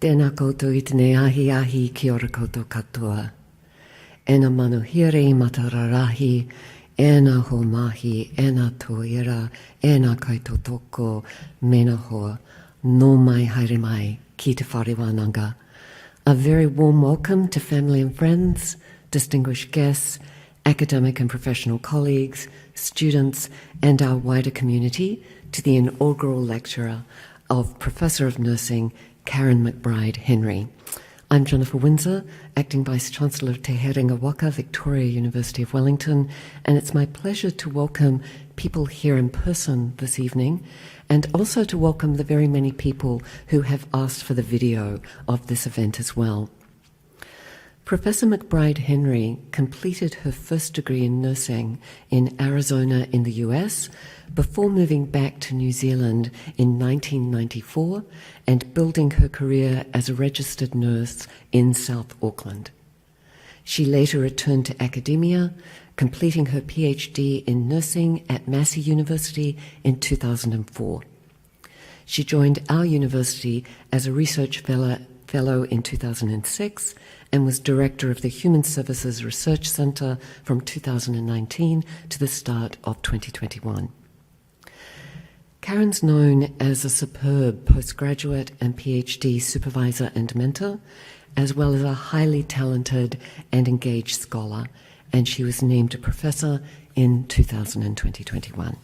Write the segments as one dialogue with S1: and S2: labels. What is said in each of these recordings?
S1: Tēnā koutou I tēnei ahi ki ora koutou katoa. Ena manuhiri matararahi, ena ho mahi, ena toira, ena kaitotoko, mena hoa, no mai haere mai, ki te whare wānanga. A very warm welcome to family and friends, distinguished guests, academic and professional colleagues, students, and our wider community to the inaugural lecture of Professor of Nursing, Karen McBride-Henry. I'm Jennifer Windsor, Acting Vice-Chancellor of Te Herenga Waka, Victoria University of Wellington, and it's my pleasure to welcome people here in person this evening, and also to welcome the very many people who have asked for the video of this event as well. Professor McBride-Henry completed her first degree in nursing in Arizona in the US before moving back to New Zealand in 1994 and building her career as a registered nurse in South Auckland. She later returned to academia, completing her PhD in nursing at Massey University in 2004. She joined our university as a research fellow in 2006 and was director of the Human Services Research Centre from 2019 to the start of 2021. Karen's known as a superb postgraduate and PhD supervisor and mentor, as well as a highly talented and engaged scholar, and she was named a professor in 2021.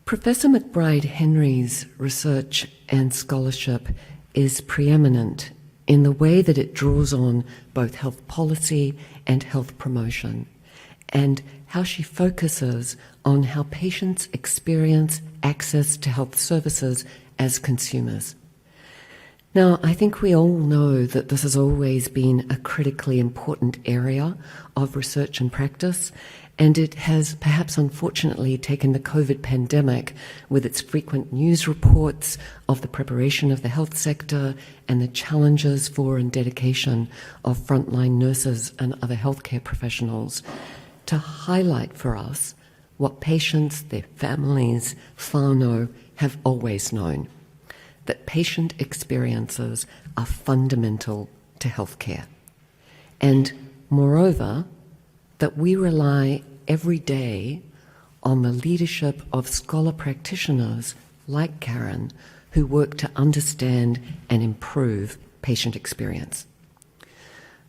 S1: Professor McBride-Henry's research and scholarship is preeminent in the way that it draws on both health policy and health promotion, and how she focuses on how patients experience access to health services as consumers. Now, I think we all know that this has always been a critically important area of research and practice, and it has perhaps unfortunately taken the COVID pandemic with its frequent news reports of the preparation of the health sector and the challenges for and dedication of frontline nurses and other healthcare professionals to highlight for us what patients, their families, whānau have always known, that patient experiences are fundamental to healthcare. And moreover, that we rely every day on the leadership of scholar practitioners like Karen, who work to understand and improve patient experience.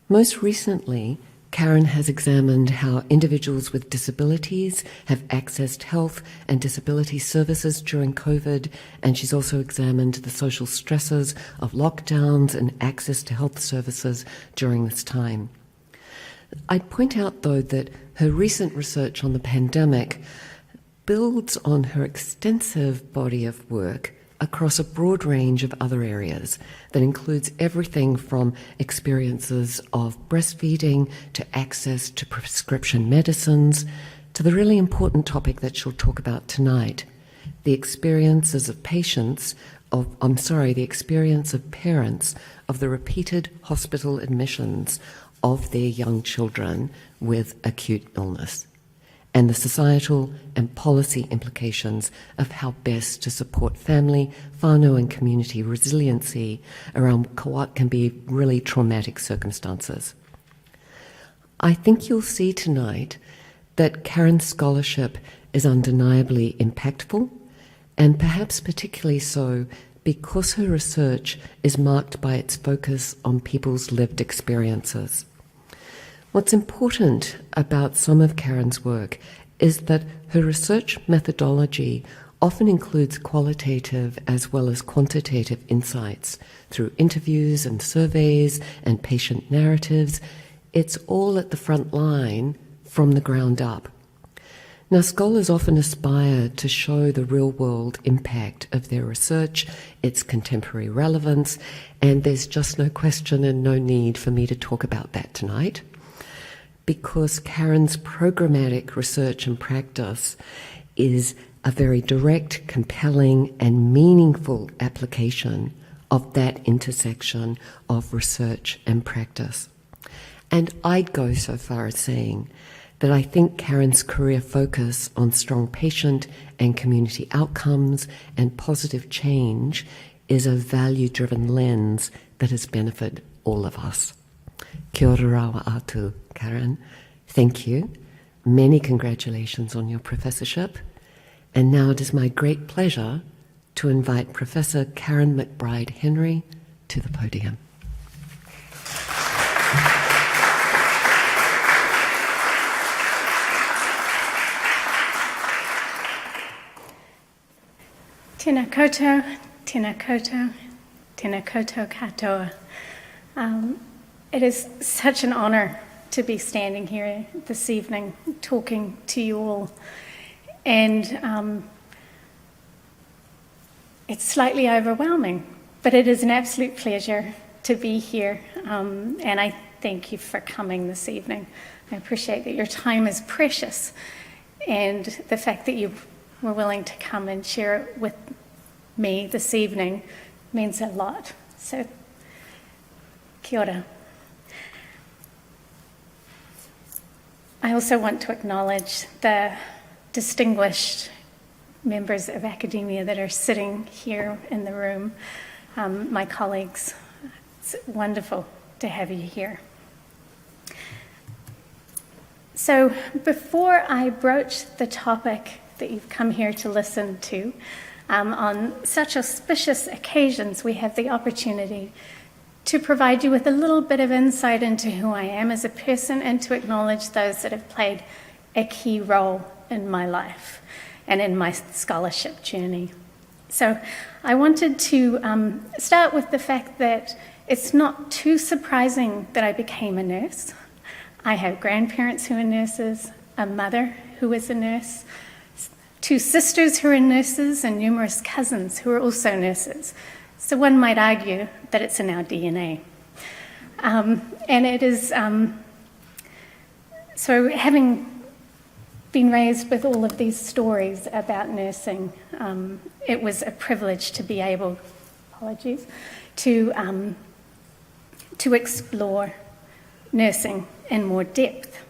S1: Most recently, Karen has examined how individuals with disabilities have accessed health and disability services during COVID, and she's also examined the social stresses of lockdowns and access to health services during this time. I'd point out, though, that her recent research on the pandemic builds on her extensive body of work across a broad range of other areas that includes everything from experiences of breastfeeding to access to prescription medicines to the really important topic that she'll talk about tonight, the experiences of the experience of parents of the repeated hospital admissions of their young children with acute illness, and the societal and policy implications of how best to support family, whānau and community resiliency around what can be really traumatic circumstances. I think you'll see tonight that Karen's scholarship is undeniably impactful, and perhaps particularly so because her research is marked by its focus on people's lived experiences. What's important about some of Karen's work is that her research methodology often includes qualitative as well as quantitative insights through interviews and surveys and patient narratives. It's all at the front line from the ground up. Now, scholars often aspire to show the real-world impact of their research, its contemporary relevance, and there's just no question and no need for me to talk about that tonight, because Karen's programmatic research and practice is a very direct, compelling, and meaningful application of that intersection of research and practice. And I'd go so far as saying that I think Karen's career focus on strong patient and community outcomes and positive change is a value-driven lens that has benefited all of us. Kia ora rawa atu, Karen. Thank you. Many congratulations on your professorship. And now it is my great pleasure to invite Professor Karen McBride-Henry to the podium.
S2: Tēnā koutou, tēnā koutou, tēnā koutou katoa. It is such an honour to be standing here this evening talking to you all. And it's slightly overwhelming, but it is an absolute pleasure to be here. And I thank you for coming this evening. I appreciate that your time is precious, and the fact that you were willing to come and share it with me this evening means a lot. So, kia ora. I also want to acknowledge the distinguished members of academia that are sitting here in the room, my colleagues. It's wonderful to have you here. So before I broach the topic that you've come here to listen to, on such auspicious occasions, we have the opportunity to provide you with a little bit of insight into who I am as a person and to acknowledge those that have played a key role in my life and in my scholarship journey. So I wanted to start with the fact that it's not too surprising that I became a nurse. I have grandparents who are nurses, a mother who is a nurse, 2 sisters who are nurses, and numerous cousins who are also nurses. So one might argue that it's in our DNA. And it is, so having been raised with all of these stories about nursing, it was a privilege to be able, to explore nursing in more depth.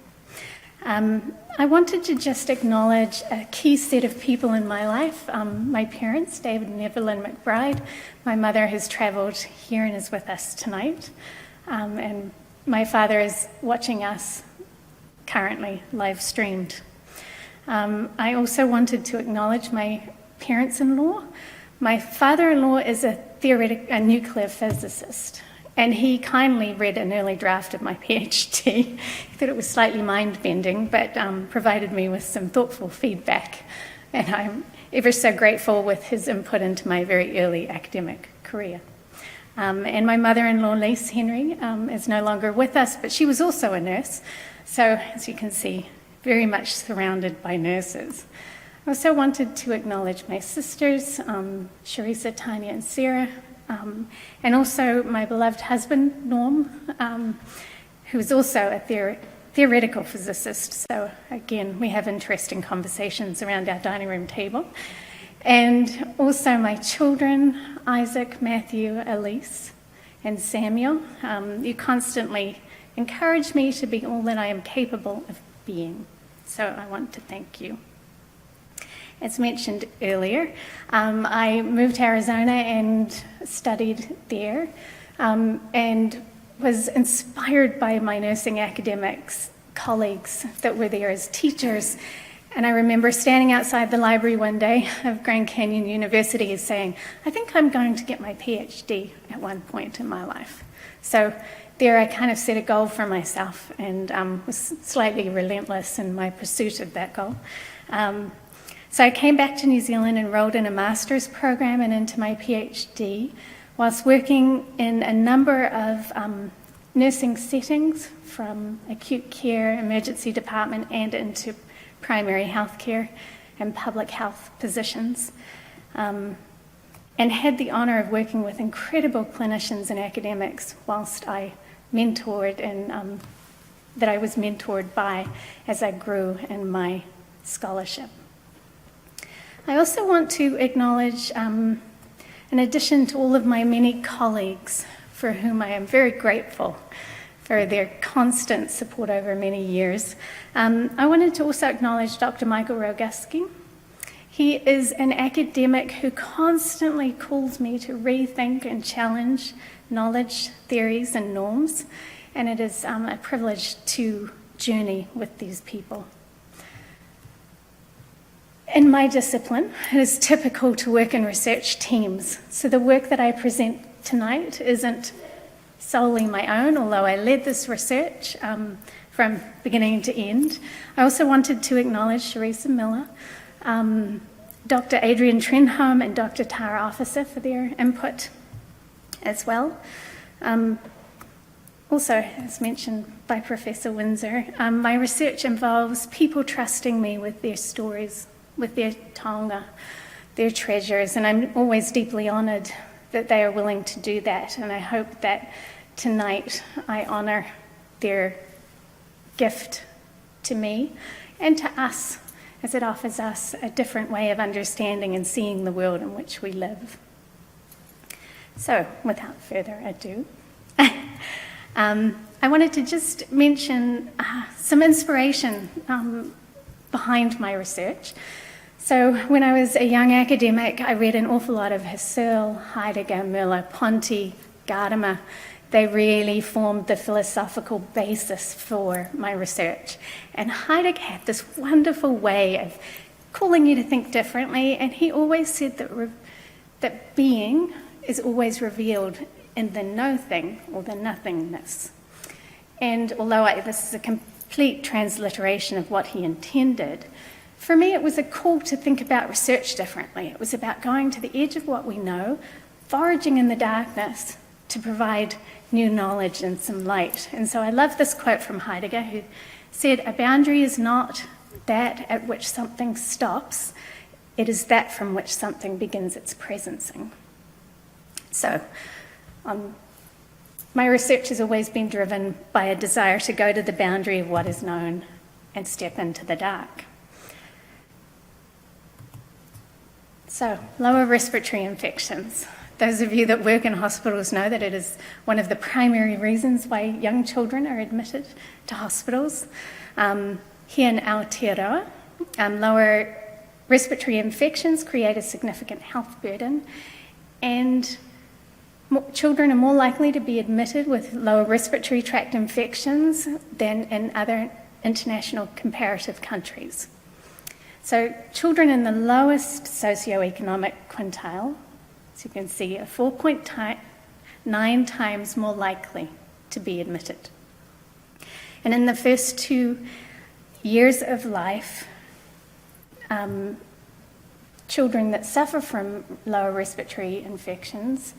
S2: I wanted to just acknowledge a key set of people in my life. My parents, David and Evelyn McBride. My mother has travelled here and is with us tonight. And my father is watching us currently live streamed. I also wanted to acknowledge my parents-in-law. My father-in-law is a nuclear physicist, and he kindly read an early draft of my PhD. He thought it was slightly mind-bending, but provided me with some thoughtful feedback. And I'm ever so grateful with his input into my very early academic career. And my mother-in-law, Lise Henry, is no longer with us, but she was also a nurse. So, as you can see, very much surrounded by nurses. I also wanted to acknowledge my sisters, Sharisa, Tanya, and Sarah, and also my beloved husband, Norm, who is also a theoretical physicist. So again, we have interesting conversations around our dining room table. And also my children, Isaac, Matthew, Elise, and Samuel. You constantly encourage me to be all that I am capable of being. So I want to thank you. As mentioned earlier, I moved to Arizona and studied there, and was inspired by my nursing academics colleagues that were there as teachers. And I remember standing outside the library one day of Grand Canyon University saying, I think I'm going to get my PhD at one point in my life. So there I kind of set a goal for myself and was slightly relentless in my pursuit of that goal. So I came back to New Zealand, enrolled in a master's program and into my PhD, whilst working in a number of nursing settings, from acute care, emergency department, and into primary health care and public health positions, and had the honour of working with incredible clinicians and academics whilst I mentored and that I was mentored by as I grew in my scholarship. I also want to acknowledge, in addition to all of my many colleagues for whom I am very grateful for their constant support over many years, I wanted to also acknowledge Dr. Michael Roguski. He is an academic who constantly calls me to rethink and challenge knowledge, theories, and norms, and it is a privilege to journey with these people. In my discipline, it is typical to work in research teams, so the work that I present tonight isn't solely my own, although I led this research from beginning to end. I also wanted to acknowledge Sharissa Miller, Dr. Adrian Trenholm and Dr. Tara Officer for their input as well. Also, as mentioned by Professor Windsor, my research involves people trusting me with their stories, with their taonga, their treasures, and I'm always deeply honoured that they are willing to do that, and I hope that tonight I honour their gift to me and to us, as it offers us a different way of understanding and seeing the world in which we live. So, without further ado, I wanted to just mention some inspiration behind my research. So when I was a young academic, I read an awful lot of Husserl, Heidegger, Merleau-Ponty, Gadamer. They really formed the philosophical basis for my research. And Heidegger had this wonderful way of calling you to think differently, and he always said that being is always revealed in the no thing or the nothingness. And although this is a complete transliteration of what he intended, for me it was a call to think about research differently. It was about going to the edge of what we know, foraging in the darkness to provide new knowledge and some light. And so I love this quote from Heidegger, who said, "A boundary is not that at which something stops, it is that from which something begins its presencing." So, my research has always been driven by a desire to go to the boundary of what is known and step into the dark. So, lower respiratory infections. Those of you that work in hospitals know that it is one of the primary reasons why young children are admitted to hospitals. Here in Aotearoa, lower respiratory infections create a significant health burden, and children are more likely to be admitted with lower respiratory tract infections than in other international comparative countries. So children in the lowest socioeconomic quintile, as you can see, are 4.9 times more likely to be admitted. And in the first 2 years of life, children that suffer from lower respiratory infections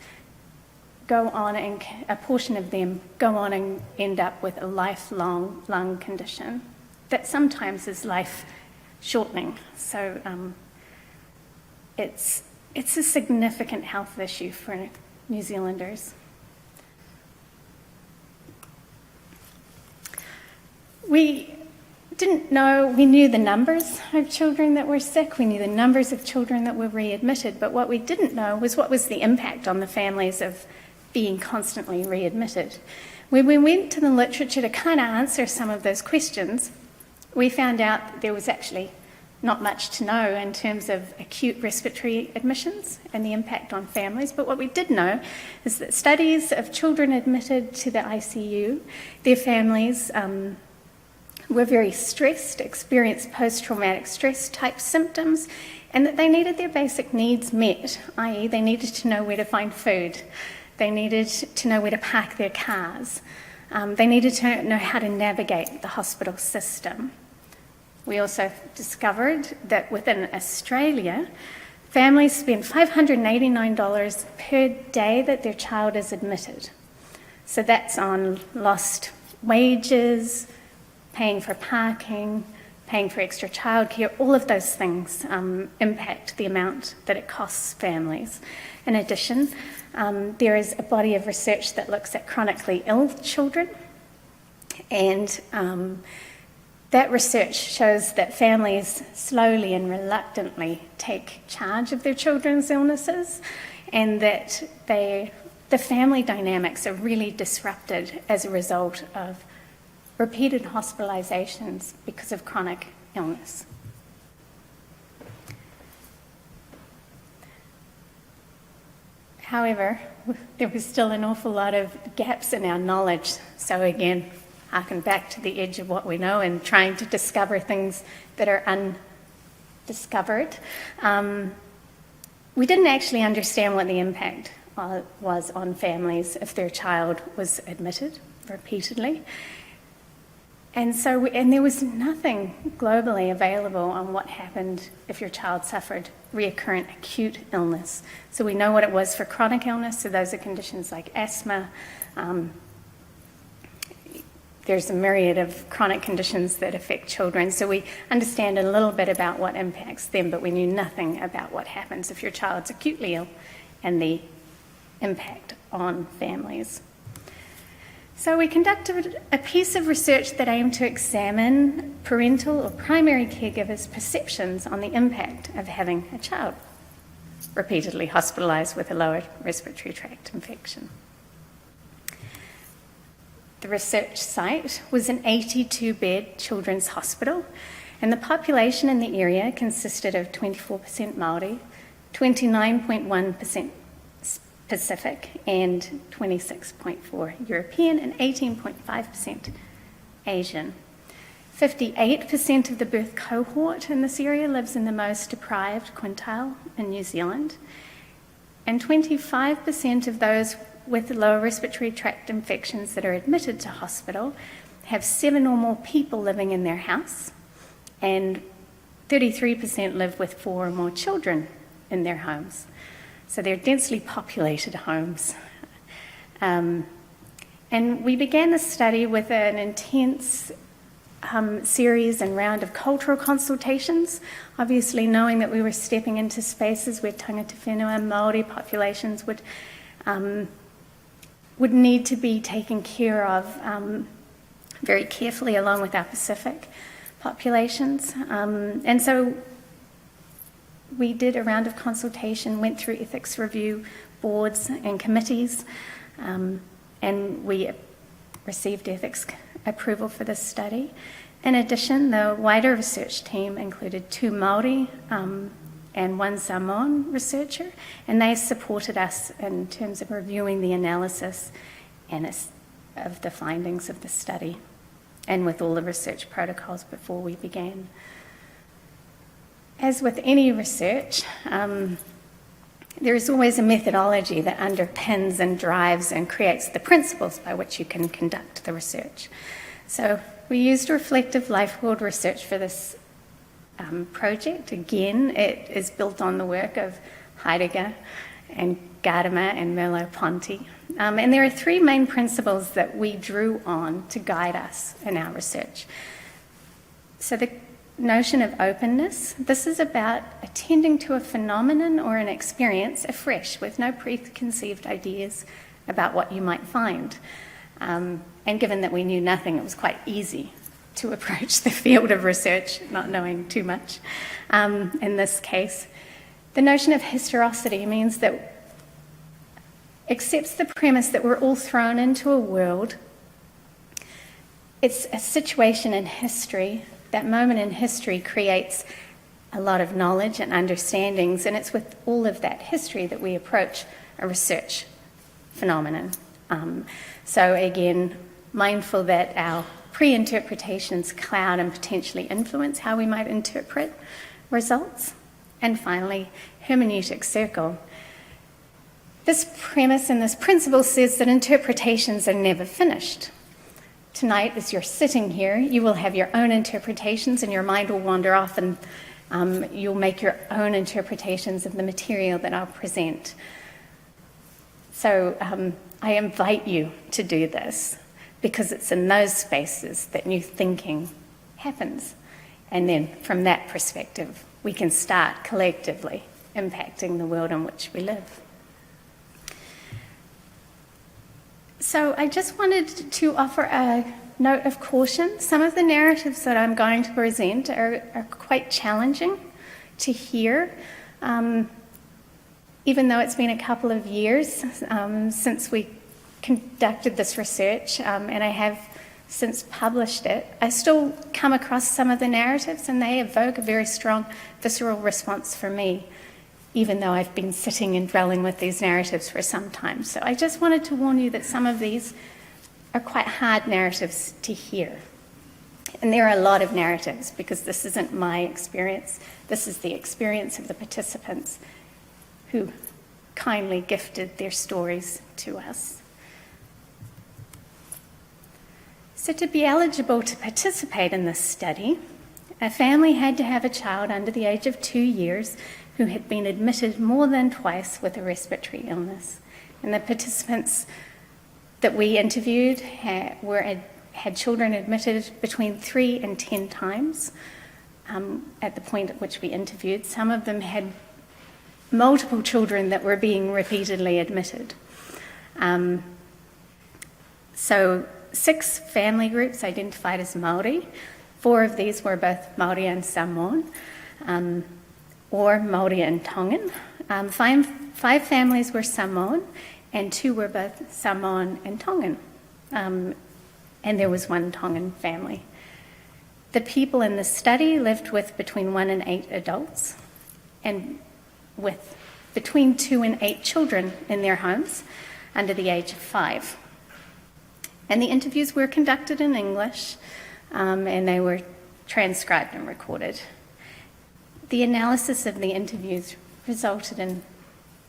S2: go on, and a portion of them go on and end up with a lifelong lung condition that sometimes is life-shortening. So it's a significant health issue for New Zealanders. We knew the numbers of children that were sick, we knew the numbers of children that were readmitted, but what we didn't know was what was the impact on the families of being constantly readmitted. When we went to the literature to kind of answer some of those questions, we found out that there was actually not much to know in terms of acute respiratory admissions and the impact on families, but what we did know is that studies of children admitted to the ICU, their families were very stressed, experienced post-traumatic stress type symptoms, and that they needed their basic needs met, i.e. they needed to know where to find food, they needed to know where to park their cars, they needed to know how to navigate the hospital system. We also discovered that within Australia, families spend $589 per day that their child is admitted. So that's on lost wages, paying for parking, paying for extra childcare, all of those things impact the amount that it costs families. In addition, there is a body of research that looks at chronically ill children, and that research shows that families slowly and reluctantly take charge of their children's illnesses, and that the family dynamics are really disrupted as a result of repeated hospitalisations because of chronic illness. However, there was still an awful lot of gaps in our knowledge. So again, harken back to the edge of what we know and trying to discover things that are undiscovered. We didn't actually understand what the impact was on families if their child was admitted repeatedly. And there was nothing globally available on what happened if your child suffered recurrent acute illness. So we know what it was for chronic illness, so those are conditions like asthma. There's a myriad of chronic conditions that affect children, so we understand a little bit about what impacts them, but we knew nothing about what happens if your child's acutely ill and the impact on families. So we conducted a piece of research that aimed to examine parental or primary caregivers' perceptions on the impact of having a child repeatedly hospitalised with a lower respiratory tract infection. The research site was an 82-bed children's hospital, and the population in the area consisted of 24% Māori, 29.1% Pacific, and 26.4% European, and 18.5% Asian. 58% of the birth cohort in this area lives in the most deprived quintile in New Zealand, and 25% of those with lower respiratory tract infections that are admitted to hospital have 7 or more people living in their house, and 33% live with 4 or more children in their homes. So they're densely populated homes. And we began the study with an intense series and round of cultural consultations, obviously knowing that we were stepping into spaces where tangata whenua Māori populations would need to be taken care of very carefully along with our Pacific populations. And so we did a round of consultation, went through ethics review boards and committees, and we received ethics approval for this study. In addition, the wider research team included 2 Māori and 1 Samoan researcher, and they supported us in terms of reviewing the analysis and of the findings of the study, and with all the research protocols before we began. As with any research, there is always a methodology that underpins and drives and creates the principles by which you can conduct the research. So we used reflective life world research for this project. Again, it is built on the work of Heidegger and Gadamer and Merleau-Ponty. And there are 3 main principles that we drew on to guide us in our research. So the notion of openness. This is about attending to a phenomenon or an experience afresh with no preconceived ideas about what you might find. And given that we knew nothing, it was quite easy to approach the field of research, not knowing too much. In this case, the notion of historicity means that accepts the premise that we're all thrown into a world. It's a situation in history. That moment in history creates a lot of knowledge and understandings, and it's with all of that history that we approach a research phenomenon. So again, mindful that our pre-interpretations cloud and potentially influence how we might interpret results. And finally, Hermeneutic Circle. This premise and this principle says that interpretations are never finished. Tonight, as you're sitting here, you will have your own interpretations and your mind will wander off, and you'll make your own interpretations of the material that I'll present. So I invite you to do this, because it's in those spaces that new thinking happens. And then from that perspective, we can start collectively impacting the world in which we live. So I just wanted to offer a note of caution. Some of the narratives that I'm going to present are quite challenging to hear, even though it's been a couple of years since we conducted this research, and I have since published it. I still come across some of the narratives, and they evoke a very strong visceral response for me. even though I've been sitting and dwelling with these narratives for some time. So I just wanted to warn you that some of these are quite hard narratives to hear. And there are a lot of narratives, because this isn't my experience. This is the experience of the participants who kindly gifted their stories to us. So to be eligible to participate in this study, a family had to have a child under the age of 2 years who had been admitted more than twice with a respiratory illness. And the participants that we interviewed had children admitted between 3 and 10 times at the point at which we interviewed. Some of them had multiple children that were being repeatedly admitted. So 6 family groups identified as Māori. 4 of these were both Māori and Samoan, or Māori and Tongan. 5 families were Samoan, and 2 were both Samoan and Tongan. And there was 1 Tongan family. The people in the study lived with between 1 and 8 adults, and with between 2 and 8 children in their homes under the age of 5. And the interviews were conducted in English, and they were transcribed and recorded. The analysis of the interviews resulted in,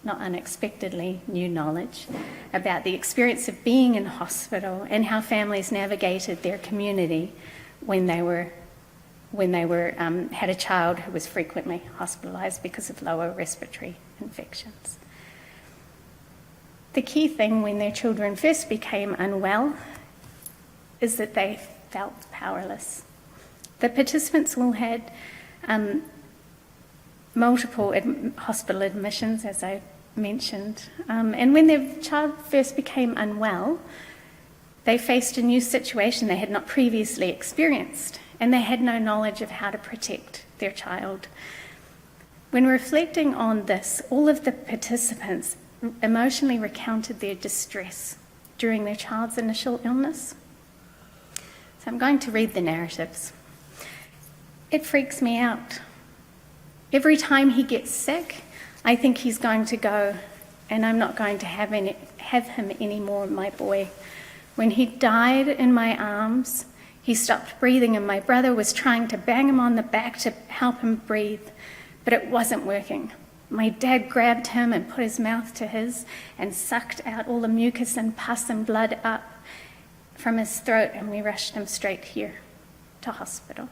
S2: not unexpectedly, new knowledge about the experience of being in hospital and how families navigated their community when they had a child who was frequently hospitalised because of lower respiratory infections. The key thing when their children first became unwell is that they felt powerless. The participants all had multiple hospital admissions, as I mentioned, and when their child first became unwell, they faced a new situation they had not previously experienced, and they had no knowledge of how to protect their child. When reflecting on this, all of the participants emotionally recounted their distress during their child's initial illness. So I'm going to read the narratives. It freaks me out. Every time he gets sick, I think he's going to go, and I'm not going to have him anymore, my boy. When he died in my arms, he stopped breathing, and my brother was trying to bang him on the back to help him breathe, but it wasn't working. My dad grabbed him and put his mouth to his and sucked out all the mucus and pus and blood up from his throat, and we rushed him straight here to hospital.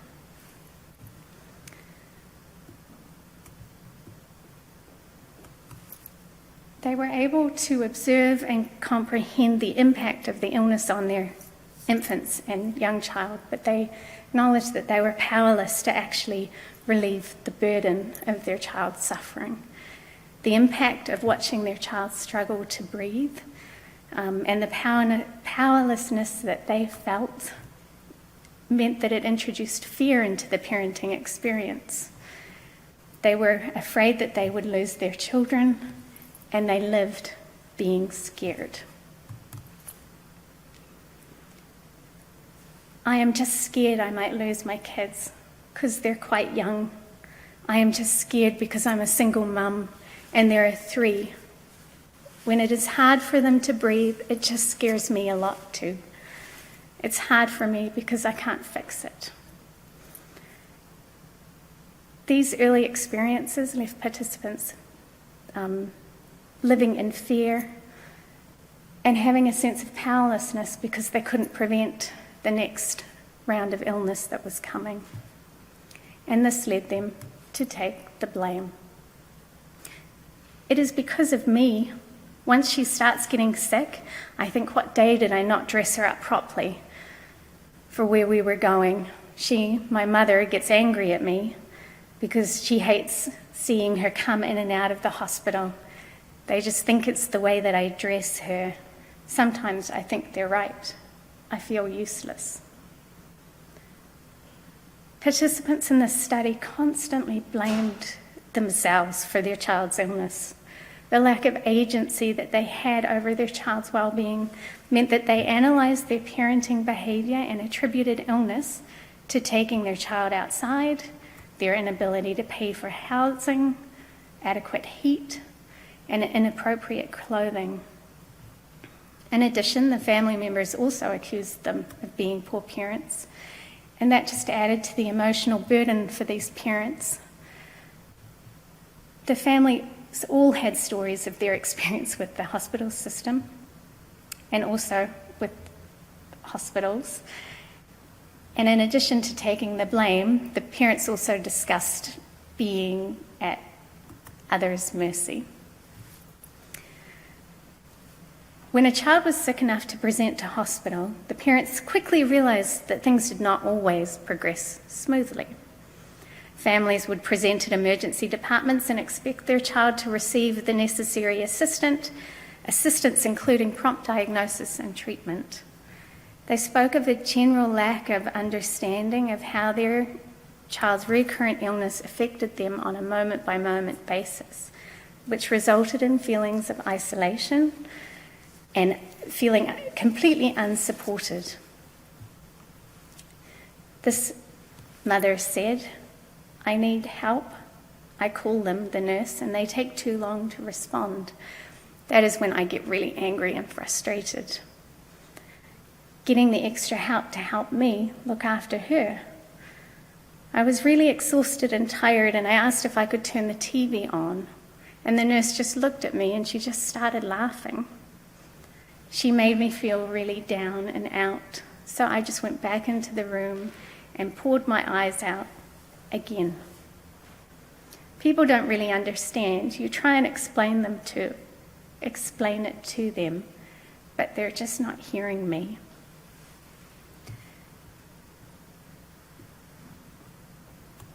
S2: They were able to observe and comprehend the impact of the illness on their infants and young child, but they acknowledged that they were powerless to actually relieve the burden of their child's suffering. The impact of watching their child struggle to breathe and the powerlessness that they felt meant that it introduced fear into the parenting experience. They were afraid that they would lose their children, and they lived being scared. I am just scared I might lose my kids because they're quite young. I am just scared because I'm a single mum and there are 3. When it is hard for them to breathe, it just scares me a lot too. It's hard for me because I can't fix it. These early experiences left participants living in fear and having a sense of powerlessness because they couldn't prevent the next round of illness that was coming. And this led them to take the blame. It is because of me. Once she starts getting sick, I think, what day did I not dress her up properly for where we were going? My mother, gets angry at me because she hates seeing her come in and out of the hospital. They just think it's the way that I dress her. Sometimes I think they're right. I feel useless. Participants in this study constantly blamed themselves for their child's illness. The lack of agency that they had over their child's well-being meant that they analysed their parenting behaviour and attributed illness to taking their child outside, their inability to pay for housing, adequate heat, and inappropriate clothing. In addition, the family members also accused them of being poor parents, and that just added to the emotional burden for these parents. The families all had stories of their experience with the hospital system and also with hospitals. And in addition to taking the blame, the parents also discussed being at others' mercy. When a child was sick enough to present to hospital, the parents quickly realised that things did not always progress smoothly. Families would present at emergency departments and expect their child to receive the necessary assistance including prompt diagnosis and treatment. They spoke of a general lack of understanding of how their child's recurrent illness affected them on a moment-by-moment basis, which resulted in feelings of isolation and feeling completely unsupported. This mother said, "I need help. I call them, the nurse, and they take too long to respond. That is when I get really angry and frustrated. Getting the extra help to help me look after her. I was really exhausted and tired, and I asked if I could turn the TV on, and the nurse just looked at me and she just started laughing. She made me feel really down and out, so I just went back into the room and poured my eyes out again." People don't really understand. You try and explain it to them, but they're just not hearing me.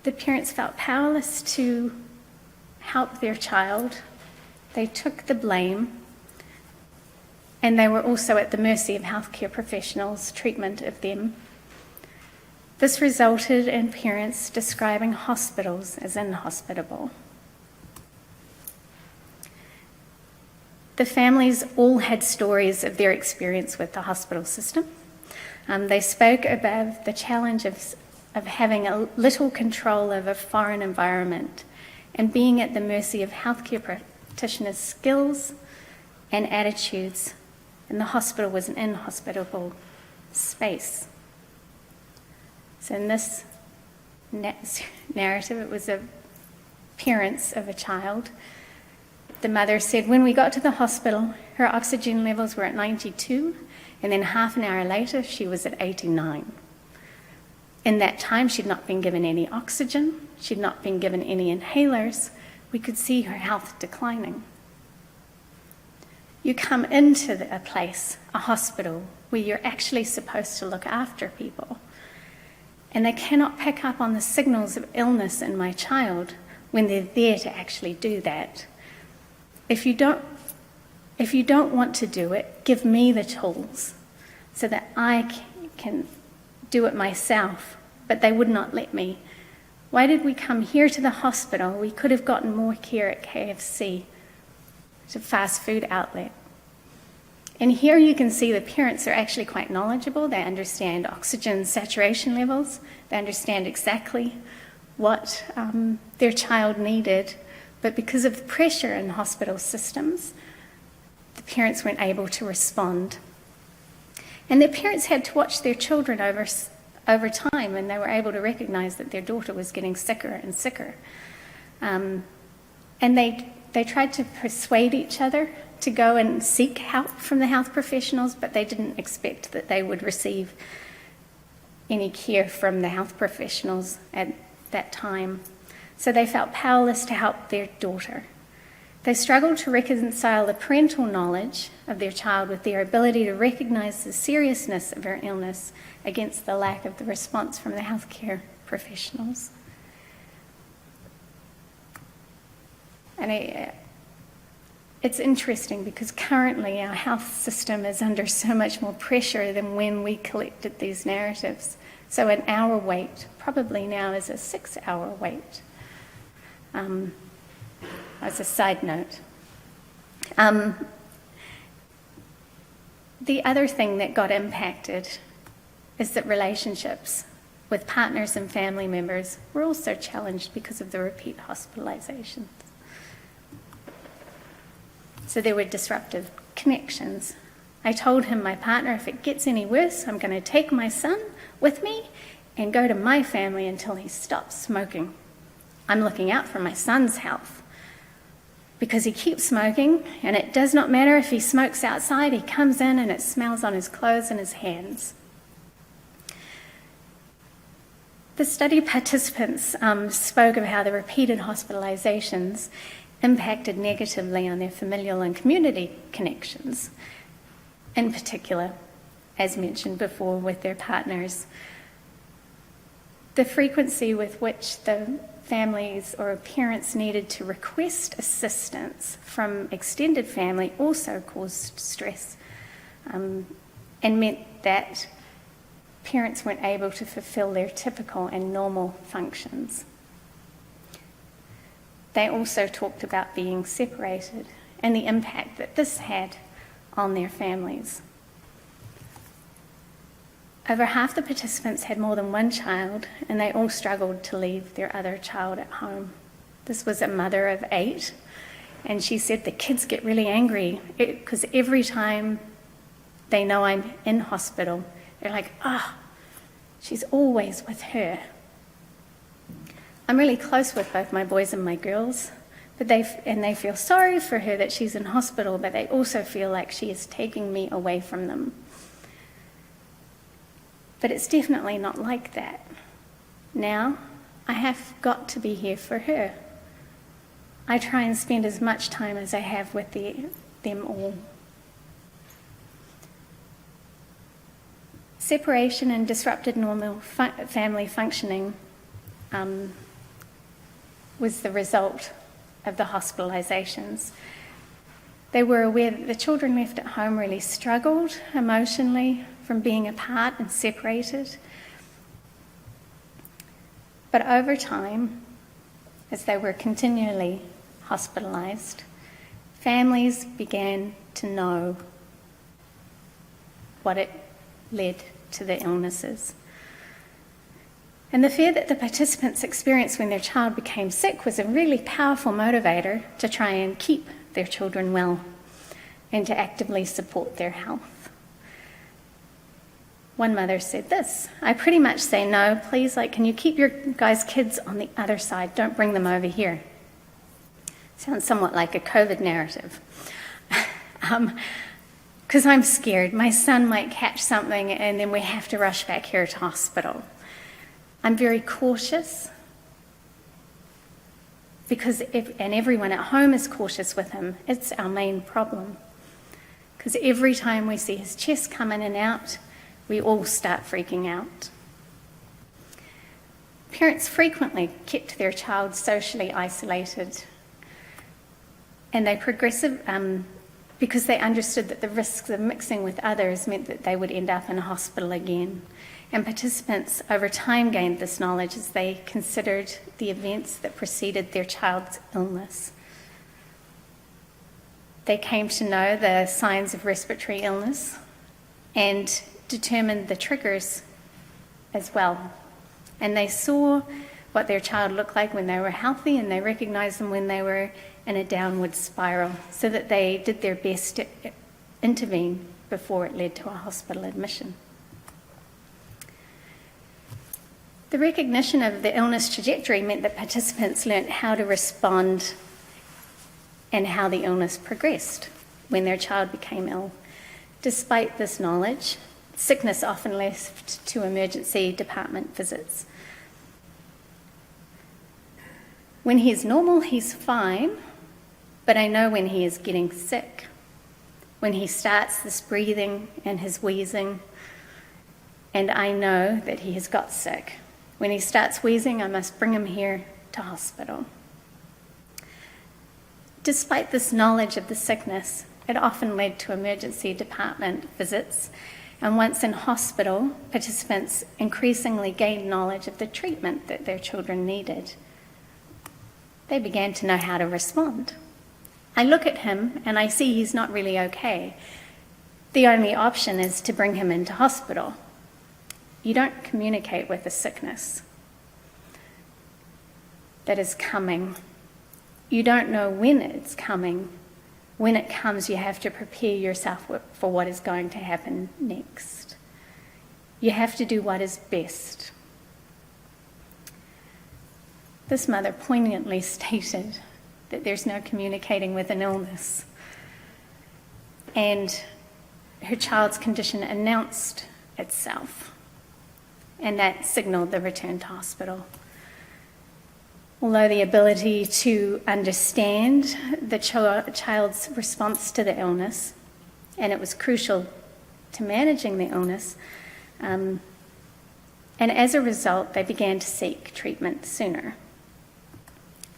S2: The parents felt powerless to help their child. They took the blame, and they were also at the mercy of healthcare professionals' treatment of them. This resulted in parents describing hospitals as inhospitable. The families all had stories of their experience with the hospital system. They spoke about the challenge of having a little control over foreign environment and being at the mercy of healthcare practitioners' skills and attitudes, and the hospital was an inhospitable space. So in this narrative, it was the parents of a child. The mother said, "When we got to the hospital, her oxygen levels were at 92, and then half an hour later, she was at 89. In that time, she'd not been given any oxygen, she'd not been given any inhalers. We could see her health declining." You come into a place, a hospital, where you're actually supposed to look after people, and they cannot pick up on the signals of illness in my child when they're there to actually do that. If you don't want to do it, give me the tools so that I can do it myself, but they would not let me. Why did we come here to the hospital? We could have gotten more care at KFC. It's a fast food outlet. And here you can see the parents are actually quite knowledgeable. They understand oxygen saturation levels. They understand exactly what their child needed. But because of the pressure in hospital systems, the parents weren't able to respond. And their parents had to watch their children over time, and they were able to recognise that their daughter was getting sicker and sicker. And they tried to persuade each other to go and seek help from the health professionals, but they didn't expect that they would receive any care from the health professionals at that time. So they felt powerless to help their daughter. They struggled to reconcile the parental knowledge of their child with their ability to recognise the seriousness of her illness against the lack of the response from the healthcare professionals. And it's interesting because currently our health system is under so much more pressure than when we collected these narratives. So an hour wait probably now is a 6-hour wait. As a side note. The other thing that got impacted is that relationships with partners and family members were also challenged because of the repeat hospitalisations. So there were disruptive connections. I told him, my partner, if it gets any worse, I'm going to take my son with me and go to my family until he stops smoking. I'm looking out for my son's health because he keeps smoking, and it does not matter if he smokes outside, he comes in and it smells on his clothes and his hands. The study participants spoke of how the repeated hospitalisations impacted negatively on their familial and community connections, in particular, as mentioned before, with their partners. The frequency with which the families or parents needed to request assistance from extended family also caused stress, and meant that parents weren't able to fulfill their typical and normal functions. They also talked about being separated and the impact that this had on their families. Over half the participants had more than one child, and they all struggled to leave their other child at home. This was a mother of 8, and she said the kids get really angry because every time they know I'm in hospital, they're like, she's always with her. I'm really close with both my boys and my girls, but they feel sorry for her that she's in hospital, but they also feel like she is taking me away from them. But it's definitely not like that. Now, I have got to be here for her. I try and spend as much time as I have with them all. Separation and disrupted normal family functioning was the result of the hospitalisations. They were aware that the children left at home really struggled emotionally from being apart and separated. But over time, as they were continually hospitalised, families began to know what it led to the illnesses. And the fear that the participants experienced when their child became sick was a really powerful motivator to try and keep their children well and to actively support their health. One mother said this, I pretty much say, no, please, can you keep your guys' kids on the other side? Don't bring them over here. Sounds somewhat like a COVID narrative. Because I'm scared. My son might catch something and then we have to rush back here to hospital. I'm very cautious because and everyone at home is cautious with him. It's our main problem. Because every time we see his chest come in and out, we all start freaking out. Parents frequently kept their child socially isolated, and they because they understood that the risks of mixing with others meant that they would end up in a hospital again. And participants over time gained this knowledge as they considered the events that preceded their child's illness. They came to know the signs of respiratory illness and determined the triggers as well. And they saw what their child looked like when they were healthy, and they recognized them when they were in a downward spiral, so that they did their best to intervene before it led to a hospital admission. The recognition of the illness trajectory meant that participants learnt how to respond and how the illness progressed when their child became ill. Despite this knowledge, sickness often left to emergency department visits. When he's normal, he's fine, but I know when he is getting sick. When he starts this breathing and his wheezing, and I know that he has got sick. When he starts wheezing, I must bring him here to hospital. Despite this knowledge of the sickness, it often led to emergency department visits, and once in hospital, participants increasingly gained knowledge of the treatment that their children needed. They began to know how to respond. I look at him and I see he's not really okay. The only option is to bring him into hospital. You don't communicate with a sickness that is coming. You don't know when it's coming, when it comes, you have to prepare yourself for what is going to happen next. You have to do what is best. This mother poignantly stated that there's no communicating with an illness, and her child's condition announced itself, and that signalled the return to hospital. Although the ability to understand the child's response to the illness, and it was crucial to managing the illness, and as a result, they began to seek treatment sooner.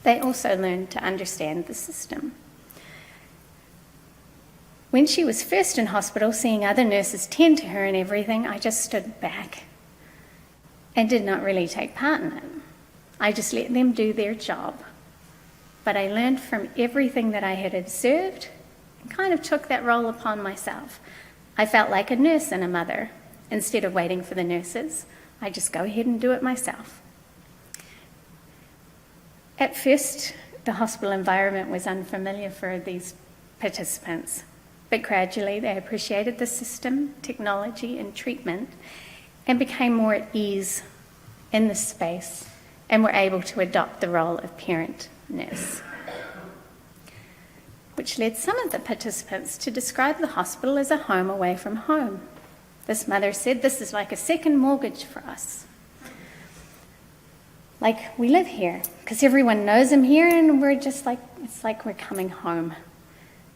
S2: They also learned to understand the system. When she was first in hospital, seeing other nurses tend to her and everything, I just stood back and did not really take part in it. I just let them do their job. But I learned from everything that I had observed and kind of took that role upon myself. I felt like a nurse and a mother. Instead of waiting for the nurses, I just go ahead and do it myself. At first, the hospital environment was unfamiliar for these participants, but gradually they appreciated the system, technology, and treatment, and became more at ease in the space, and were able to adopt the role of parent nurse, which led some of the participants to describe the hospital as a home away from home. This mother said, "This is like a second mortgage for us. Like, we live here because everyone knows I'm here, and we're just like, it's like we're coming home."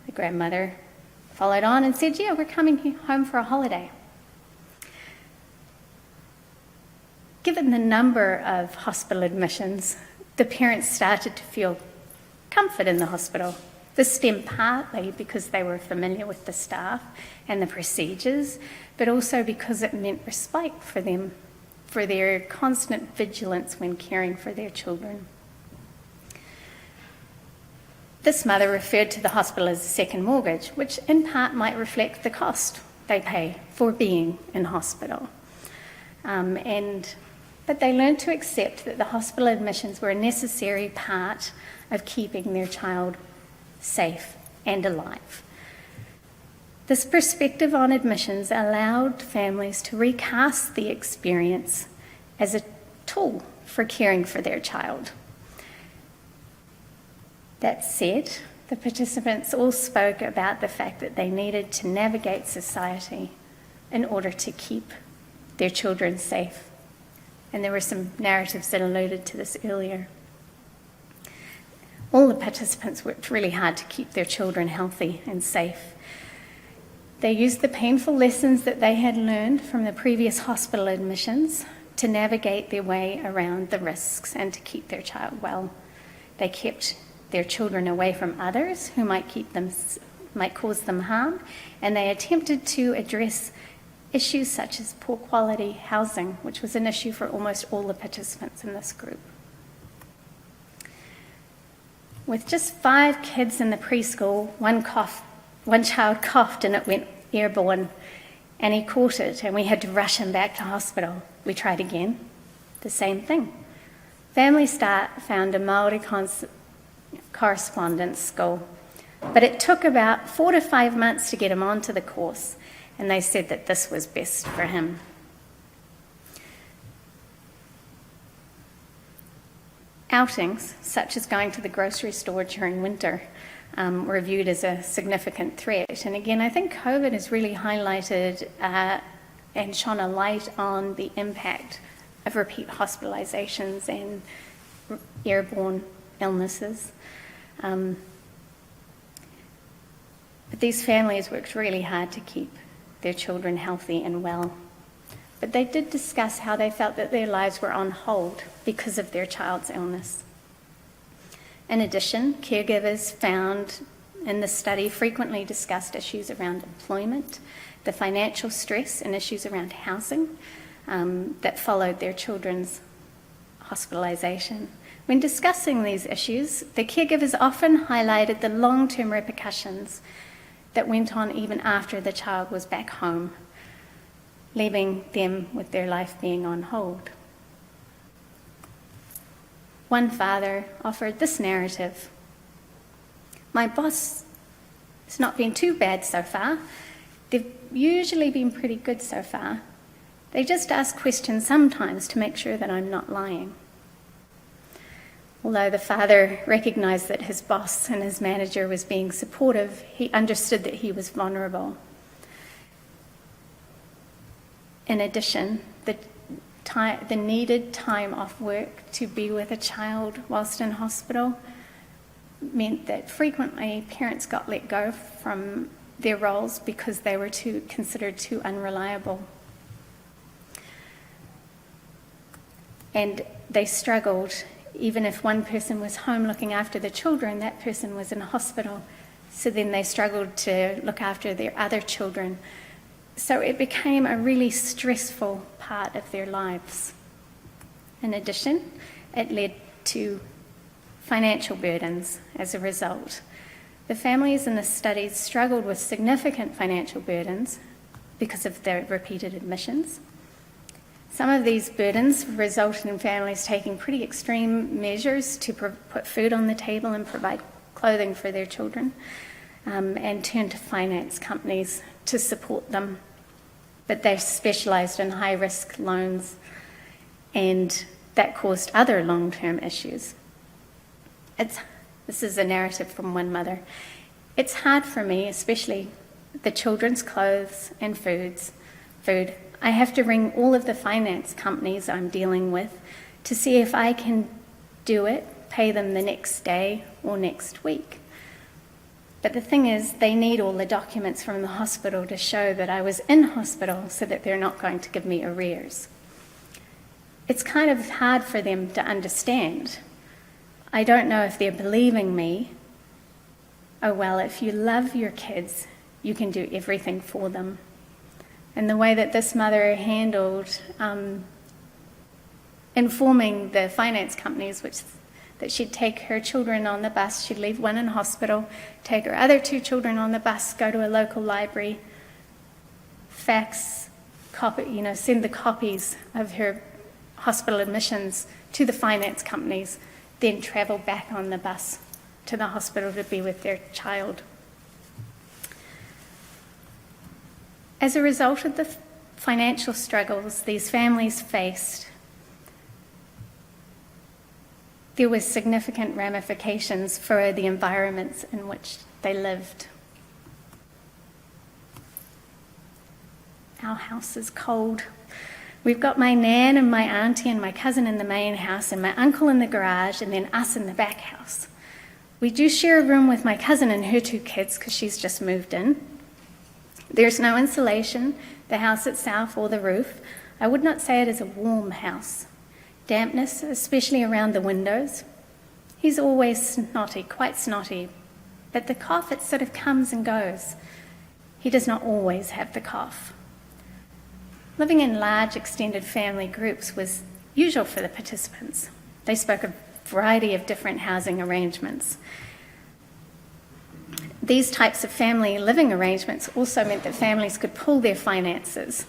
S2: The grandmother followed on and said, "Yeah, we're coming home for a holiday." Given the number of hospital admissions, the parents started to feel comfort in the hospital. This stemmed partly because they were familiar with the staff and the procedures, but also because it meant respite for them, for their constant vigilance when caring for their children. This mother referred to the hospital as a second mortgage, which in part might reflect the cost they pay for being in hospital. But they learned to accept that the hospital admissions were a necessary part of keeping their child safe and alive. This perspective on admissions allowed families to recast the experience as a tool for caring for their child. That said, the participants all spoke about the fact that they needed to navigate society in order to keep their children safe. And there were some narratives that alluded to this earlier. All the participants worked really hard to keep their children healthy and safe. They used the painful lessons that they had learned from the previous hospital admissions to navigate their way around the risks and to keep their child well. They kept their children away from others who might cause them harm, and they attempted to address issues such as poor quality housing, which was an issue for almost all the participants in this group. With just 5 kids in the preschool, one child coughed and it went airborne, and he caught it, and we had to rush him back to hospital. We tried again, the same thing. Family Start found a Māori correspondence school, but it took about 4 to 5 months to get him onto the course, and they said that this was best for him. Outings, such as going to the grocery store during winter, were viewed as a significant threat. And again, I think COVID has really highlighted and shone a light on the impact of repeat hospitalisations and airborne illnesses. But these families worked really hard to keep their children healthy and well. But they did discuss how they felt that their lives were on hold because of their child's illness. In addition, caregivers found in the study frequently discussed issues around employment, the financial stress and issues around housing that followed their children's hospitalisation. When discussing these issues, the caregivers often highlighted the long-term repercussions that went on even after the child was back home, leaving them with their life being on hold. One father offered this narrative. My boss It's not been too bad so far. They've usually been pretty good so far. They just ask questions sometimes to make sure that I'm not lying. Although the father recognised that his boss and his manager was being supportive, he understood that he was vulnerable. In addition, the needed time off work to be with a child whilst in hospital meant that frequently parents got let go from their roles because they were considered too unreliable. And they struggled. Even if one person was home looking after the children, that person was in hospital. So then they struggled to look after their other children. So it became a really stressful part of their lives. In addition, it led to financial burdens as a result. The families in the studies struggled with significant financial burdens because of their repeated admissions. Some of these burdens resulted in families taking pretty extreme measures to put food on the table and provide clothing for their children, and turned to finance companies to support them. But they specialised in high-risk loans, and that caused other long-term issues. This is a narrative from one mother. It's hard for me, especially the children's clothes and food. I have to ring all of the finance companies I'm dealing with to see if I can do it, pay them the next day or next week. But the thing is, they need all the documents from the hospital to show that I was in hospital so that they're not going to give me arrears. It's kind of hard for them to understand. I don't know if they're believing me. Oh, well, if you love your kids, you can do everything for them. And the way that this mother handled informing the finance companies that she'd take her children on the bus, she'd leave one in hospital, take her other 2 children on the bus, go to a local library, fax, send the copies of her hospital admissions to the finance companies, then travel back on the bus to the hospital to be with their child. As a result of the financial struggles these families faced, there were significant ramifications for the environments in which they lived. Our house is cold. We've got my nan and my auntie and my cousin in the main house and my uncle in the garage and then us in the back house. We do share a room with my cousin and her 2 kids because she's just moved in. There's no insulation, the house itself or the roof. I would not say it is a warm house. Dampness, especially around the windows. He's always snotty, quite snotty, but the cough, it sort of comes and goes. He does not always have the cough. Living in large extended family groups was usual for the participants. They spoke a variety of different housing arrangements. These types of family living arrangements also meant that families could pool their finances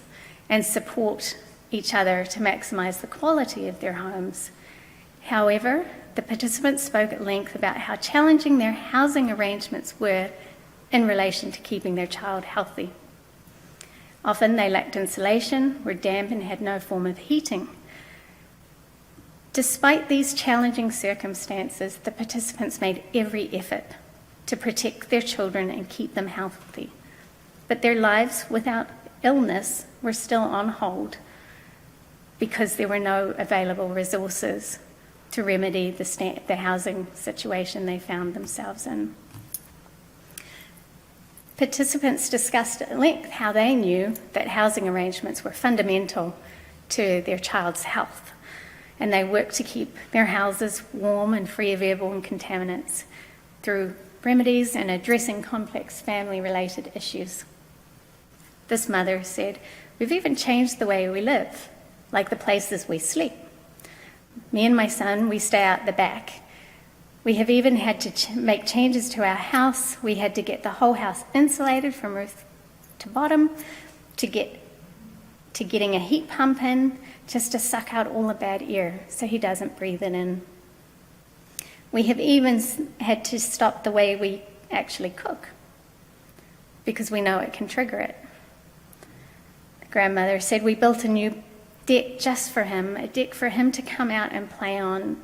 S2: and support each other to maximise the quality of their homes. However, the participants spoke at length about how challenging their housing arrangements were in relation to keeping their child healthy. Often they lacked insulation, were damp and had no form of heating. Despite these challenging circumstances, the participants made every effort to protect their children and keep them healthy. But their lives without illness were still on hold because there were no available resources to remedy the housing situation they found themselves in. Participants discussed at length how they knew that housing arrangements were fundamental to their child's health, and they worked to keep their houses warm and free of airborne contaminants through remedies and addressing complex family-related issues. This mother said, "We've even changed the way we live, like the places we sleep. Me and my son, we stay out the back. We have even had to make changes to our house. We had to get the whole house insulated from roof to bottom, to getting a heat pump in, just to suck out all the bad air so he doesn't breathe it in. We have even had to stop the way we actually cook. because we know it can trigger it. The grandmother said we built a new deck just for him, a deck for him to come out and play on,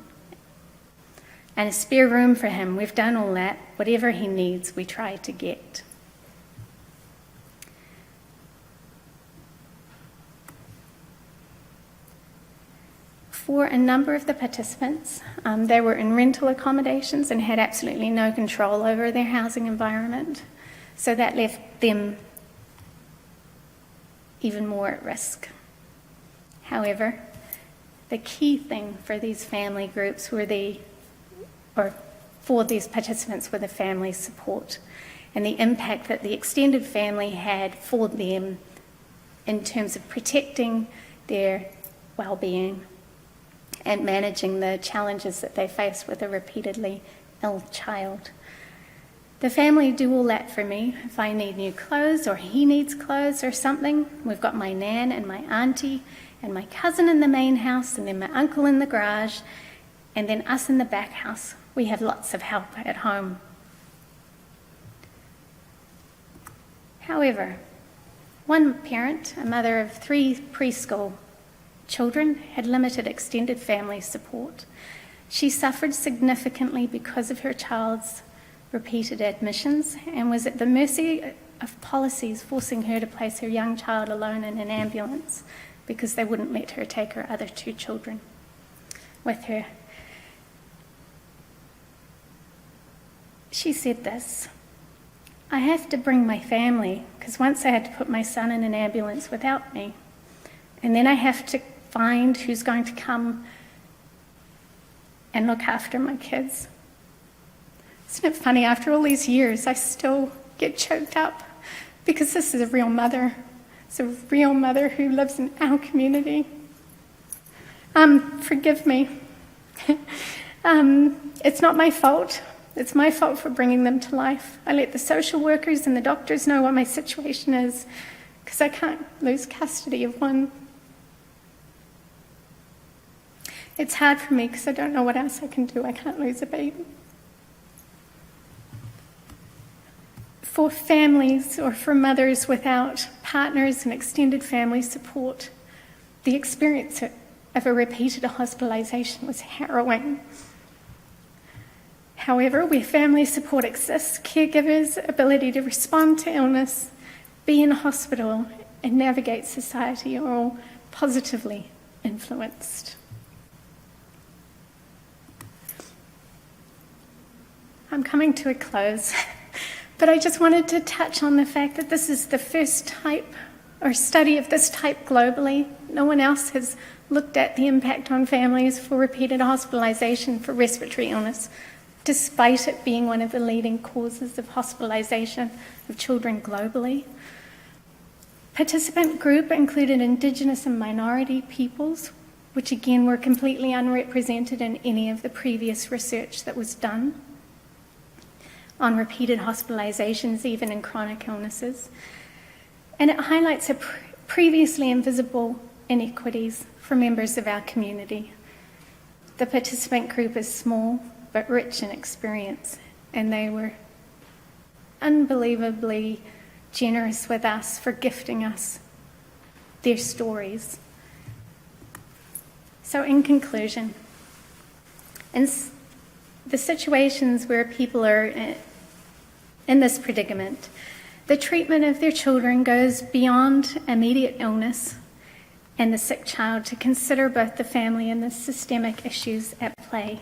S2: and a spare room for him. We've done all that. Whatever he needs, we try to get. For a number of the participants, they were in rental accommodations and had absolutely no control over their housing environment. So that left them even more at risk. However, the key thing for these family groups for these participants were the family support and the impact that the extended family had for them in terms of protecting their well-being and managing the challenges that they face with a repeatedly ill child. The family do all that for me. If I need new clothes or he needs clothes or something, we've got my nan and my auntie and my cousin in the main house and then my uncle in the garage and then us in the back house. We have lots of help at home. However, one parent, a mother of 3 preschool children, had limited extended family support. She suffered significantly because of her child's repeated admissions and was at the mercy of policies forcing her to place her young child alone in an ambulance because they wouldn't let her take her other 2 children with her. She said this, "I have to bring my family because once I had to put my son in an ambulance without me, and then I have to find who's going to come and look after my kids." Isn't it funny, after all these years, I still get choked up because this is a real mother. It's a real mother who lives in our community. Forgive me. It's not my fault. It's my fault for bringing them to life. I let the social workers and the doctors know what my situation is because I can't lose custody of one. It's hard for me because I don't know what else I can do. I can't lose a baby. For families or for mothers without partners and extended family support, the experience of a repeated hospitalisation was harrowing. However, where family support exists, caregivers' ability to respond to illness, be in hospital, and navigate society are all positively influenced. I'm coming to a close, but I just wanted to touch on the fact that this is the first type or study of this type globally. No one else has looked at the impact on families for repeated hospitalisation for respiratory illness, despite it being one of the leading causes of hospitalisation of children globally. Participant group included Indigenous and minority peoples, which again were completely unrepresented in any of the previous research that was done on repeated hospitalisations, even in chronic illnesses. And it highlights previously invisible inequities for members of our community. The participant group is small but rich in experience, and they were unbelievably generous with us for gifting us their stories. So in conclusion, in the situations where people are in this predicament, the treatment of their children goes beyond immediate illness and the sick child to consider both the family and the systemic issues at play.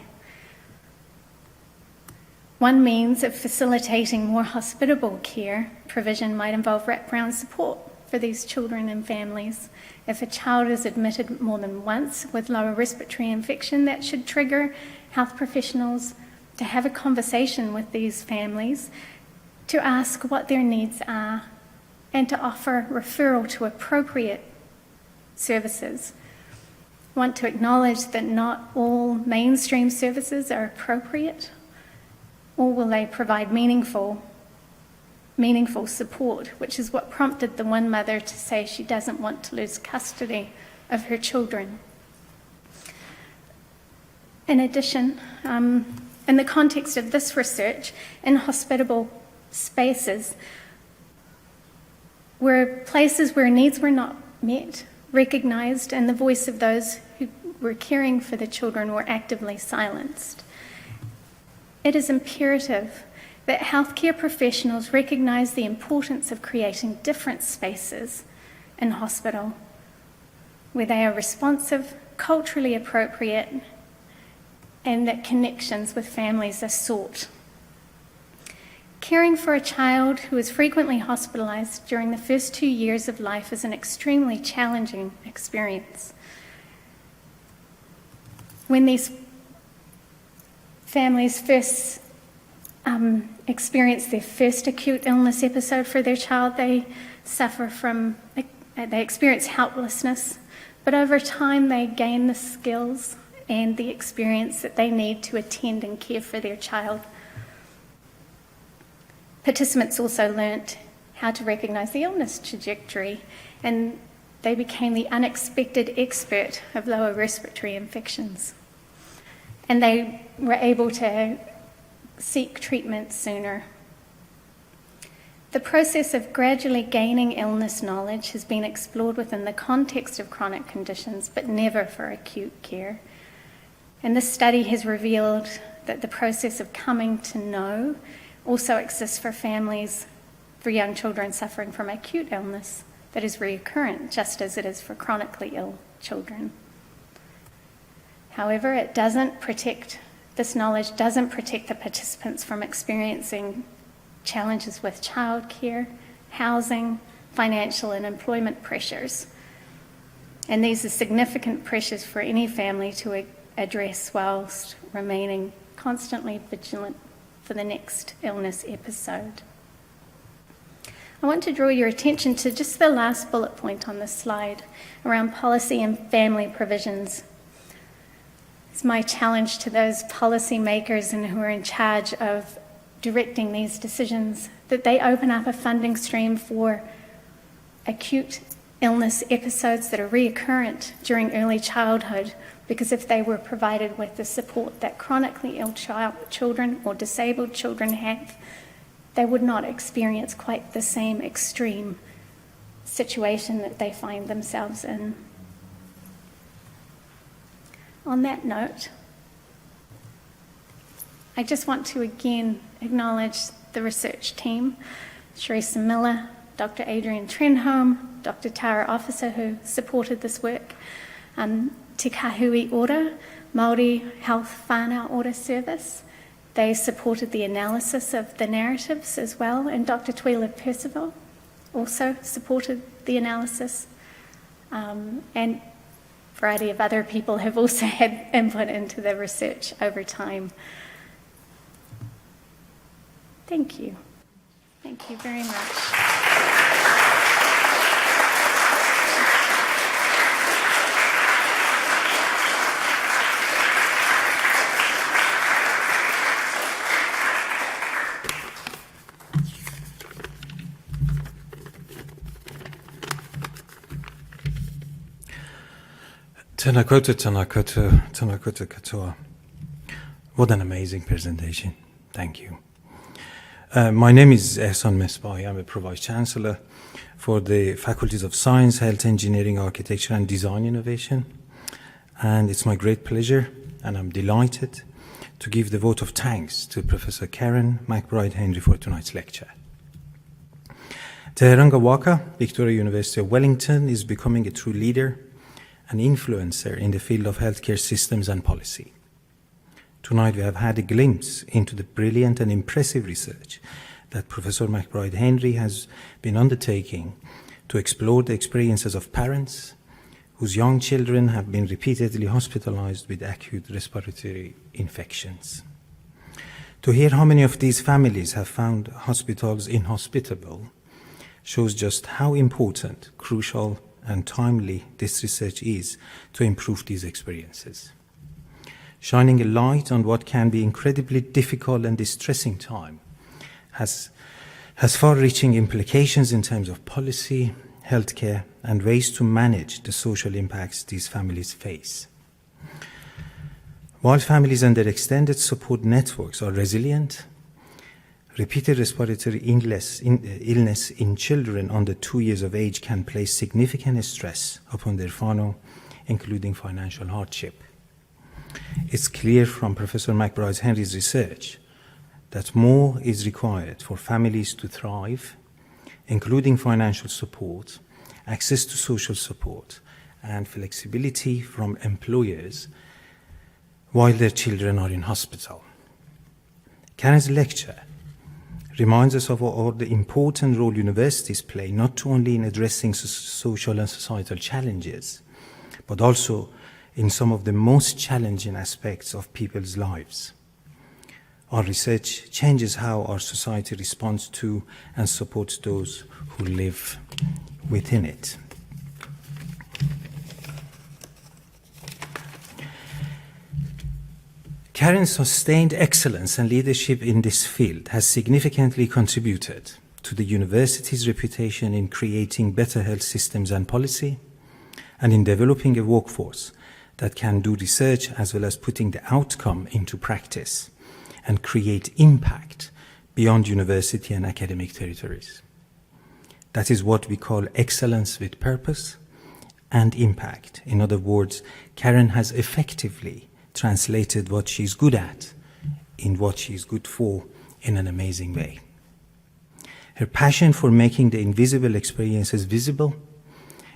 S2: One means of facilitating more hospitable care provision might involve wraparound support for these children and families. If a child is admitted more than once with lower respiratory infection, that should trigger health professionals to have a conversation with these families, to ask what their needs are, and to offer referral to appropriate services. I want to acknowledge that not all mainstream services are appropriate, or will they provide meaningful support, which is what prompted the one mother to say she doesn't want to lose custody of her children. In addition, in the context of this research, in hospitable spaces, were places where needs were not met, recognised, and the voice of those who were caring for the children were actively silenced. It is imperative that healthcare professionals recognise the importance of creating different spaces in hospital where they are responsive, culturally appropriate, and that connections with families are sought. Caring for a child who is frequently hospitalised during the first 2 years of life is an extremely challenging experience. When these families first experience their first acute illness episode for their child, they experience helplessness, but over time they gain the skills and the experience that they need to attend and care for their child. Participants also learnt how to recognise the illness trajectory, and they became the unexpected expert of lower respiratory infections. And they were able to seek treatment sooner. The process of gradually gaining illness knowledge has been explored within the context of chronic conditions, but never for acute care. And this study has revealed that the process of coming to know also exists for families, for young children suffering from acute illness that is recurrent, just as it is for chronically ill children. However, this knowledge doesn't protect the participants from experiencing challenges with childcare, housing, financial and employment pressures. And these are significant pressures for any family to address whilst remaining constantly vigilant for the next illness episode. I want to draw your attention to just the last bullet point on this slide around policy and family provisions. It's my challenge to those policy makers and who are in charge of directing these decisions that they open up a funding stream for acute illness episodes that are recurrent during early childhood, because if they were provided with the support that chronically ill children or disabled children have, they would not experience quite the same extreme situation that they find themselves in. On that note, I just want to again acknowledge the research team, Sharissa Miller, Dr. Adrian Trenholm, Dr. Tara Officer, who supported this work, Te Kahui Ora, Māori Health Whānau Ora Service. They supported the analysis of the narratives as well, and Dr. Tuila Percival also supported the analysis, and a variety of other people have also had input into the research over time. Thank you. Thank you very much.
S3: Tēnā koutou katoa. What an amazing presentation. Thank you. My name is Ehsan Mesbahi. I'm a Pro-Vice Chancellor for the Faculties of Science, Health Engineering, Architecture and Design Innovation. And it's my great pleasure, and I'm delighted to give the vote of thanks to Professor Karen McBride-Henry for tonight's lecture. Te Heranga Waka, Victoria University of Wellington, is becoming a true leader an influencer in the field of healthcare systems and policy. Tonight we have had a glimpse into the brilliant and impressive research that Professor McBride-Henry has been undertaking to explore the experiences of parents whose young children have been repeatedly hospitalized with acute respiratory infections. To hear how many of these families have found hospitals inhospitable shows just how important, crucial, and timely this research is to improve these experiences. Shining a light on what can be incredibly difficult and distressing time has far-reaching implications in terms of policy, healthcare, and ways to manage the social impacts these families face. While families and their extended support networks are resilient Repeated respiratory illness in children under 2 years of age can place significant stress upon their family, including financial hardship. It's clear from Professor McBride-Henry's research that more is required for families to thrive, including financial support, access to social support, and flexibility from employers while their children are in hospital. Karen's lecture reminds us of all the important role universities play, not only in addressing social and societal challenges, but also in some of the most challenging aspects of people's lives. Our research changes how our society responds to and supports those who live within it. Karen's sustained excellence and leadership in this field has significantly contributed to the university's reputation in creating better health systems and policy, and in developing a workforce that can do research as well as putting the outcome into practice and create impact beyond university and academic territories. That is what we call excellence with purpose and impact. In other words, Karen has effectively translated what she's good at in what she's good for in an amazing way. Her passion for making the invisible experiences visible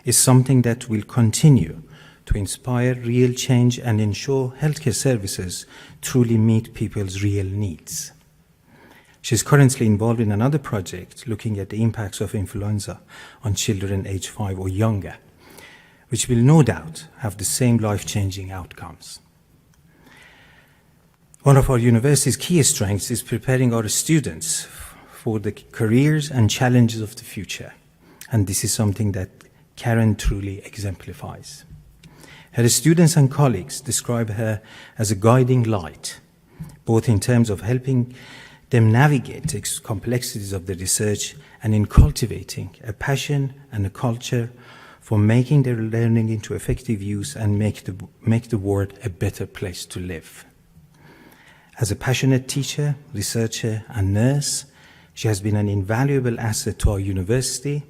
S3: is something that will continue to inspire real change and ensure healthcare services truly meet people's real needs. She's currently involved in another project looking at the impacts of influenza on children aged 5 or younger, which will no doubt have the same life-changing outcomes. One of our university's key strengths is preparing our students for the careers and challenges of the future, and this is something that Karen truly exemplifies. Her students and colleagues describe her as a guiding light, both in terms of helping them navigate the complexities of the research and in cultivating a passion and a culture for making their learning into effective use and make the world a better place to live. As a passionate teacher, researcher, and nurse, she has been an invaluable asset to our university,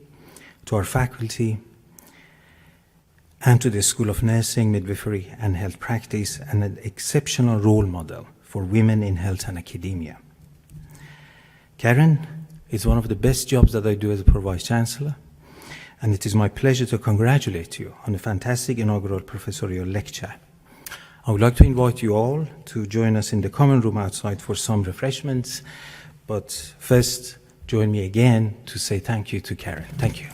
S3: to our faculty, and to the School of Nursing, Midwifery, and Health Practice, and an exceptional role model for women in health and academia. Karen, it's one of the best jobs that I do as a Pro-Vice-Chancellor, and it is my pleasure to congratulate you on a fantastic inaugural professorial lecture. I would like to invite you all to join us in the common room outside for some refreshments, but first, join me again to say thank you to Karen. Thank you.